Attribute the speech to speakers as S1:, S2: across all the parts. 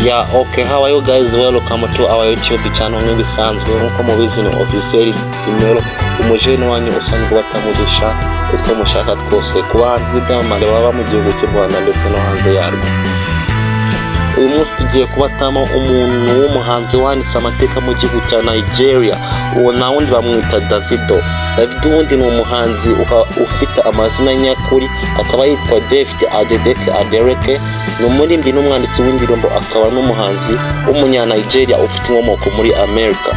S1: Yeah, okay, how are you guys? Welcome to our YouTube channel. Nk'ibisanzwe nkuko mubizi ni official email umujene wanyu usanzwe batamudisha uko mushaka twose kuba hanze bw'amande baba mu gihugu cy'u Rwanda ndetse no hanze yarwo. Uyu munsi tugiye kubatamo umuntu w'umuhanzi wanditse amateka mu gihugu cya Nigeria. Uwo na wundi bamwita Davido. Davido wundi ni umuhanzi ufite amazina nyakuri, akaba yitwa David Adeleke. Ni umuririmbyi n'umwanditsi w'indirimbo, akaba n'umuhanzi w'umunya-Nigeria ufite inkomoko muri Amerika.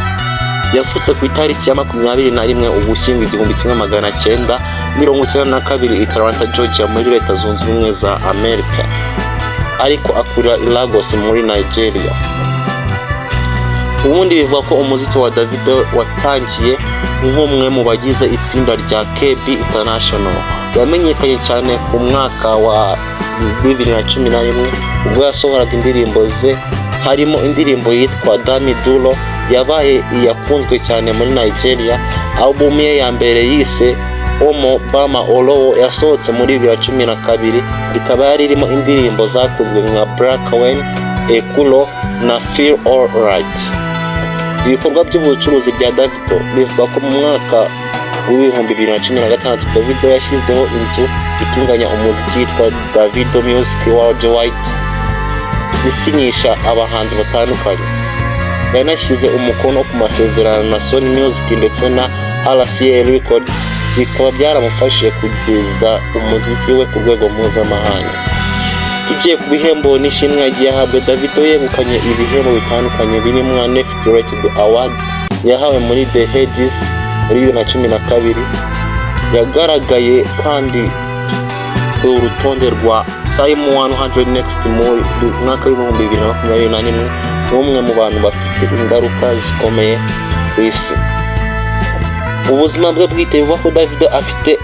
S1: Yavutse ku itariki ya 21 Ugushyingo 1992 i Atlanta, Georgia muri Leta Zunze Ubumwe za Amerika, ariko akurira i Lagos muri Nigeria. Ubundi bivuga ko umuziki wa Davido watangiye nk'umwe mu bagize itsinda rya KB International. Yamenyekanye cyane ku mwaka wa 2011 ubwo yasohoraga indirimbo ze, harimo indirimbo yitwa Devido yabaye iyakunzwe cyane muri Nigeria. Album ye ya mbere yise Bama Olowo yasohotse muri 2012, ikaba yari irimo indirimbo zakunzwe nka Black Wine, Ekulo na Feel Alright. Ibikorwa by'ubucuruzi bya Davido bivuga ko mu mwaka w'2016 Davido yashyizeho inzu itunganya umuziki yitwa Davido Music Worldwide isinyisha abahanzi batandukanye. Yanashyize umukono ku masezerano na Sony Music ndetse na RCA Records, bikaba byaramufashije kugeza umuziki we ku rwego mpuzamahanga. Tugiye ku bihembo n'ishimwe yagiye ahabwa, Davido yegukanye ibihembo bitandukanye birimo Next Rated Award yahawe muri The Hedges muri 2012. Yagaragaye kandi ku rutonde rwa Time 100 Next muri mwaka w'2021, n'umwe mu bantu bafite ingaruka zikomeye ku isi. Ubuzima bwe bwite buvuga ko Davido afite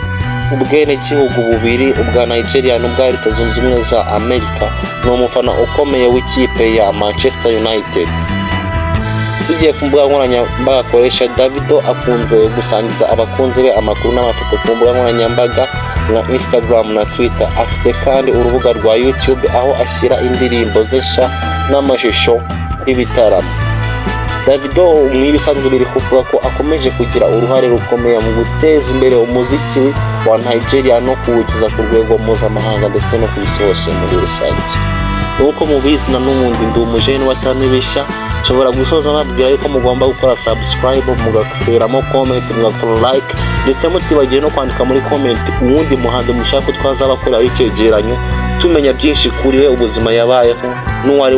S1: ubwenegihugu bubiri, ubwa Nigeria n'ubwa Leta Zunze Ubumwe za Amerika. Ni umufana ukomeye w'ikipe ya Manchester United. Tugiye ku mbuga nkoranyambaga akoresha, Davido akunze gusangiza abakunzi be amakuru n'amafoto ku mbuga nkoranyambaga nka Instagram na Twitter. Afite kandi urubuga rwa YouTube aho ashyira indirimbo ze nshya n'amashusho y'ibitaramo. Davido nk'ibisanzwe biri kuvuga ko akomeje kugira uruhare rukomeye mu guteza imbere umuziki wa Nigeria no kuwugeza ku rwego mpuzamahanga ndetse no ku isi hose muri rusange. Nuko mubizi na n'ubundi ndi umujene watanu bishya, nshobora gusoza nabwira yuko mugomba gukora subscribe, mugakuramo comment, mugakora like, ndetse mutibagiye no kwandika muri comment uwundi muhanzi mushaka ko twazabakora icyegeranyo tumenya byinshi kuri we, ubuzima yabayeho n'uwari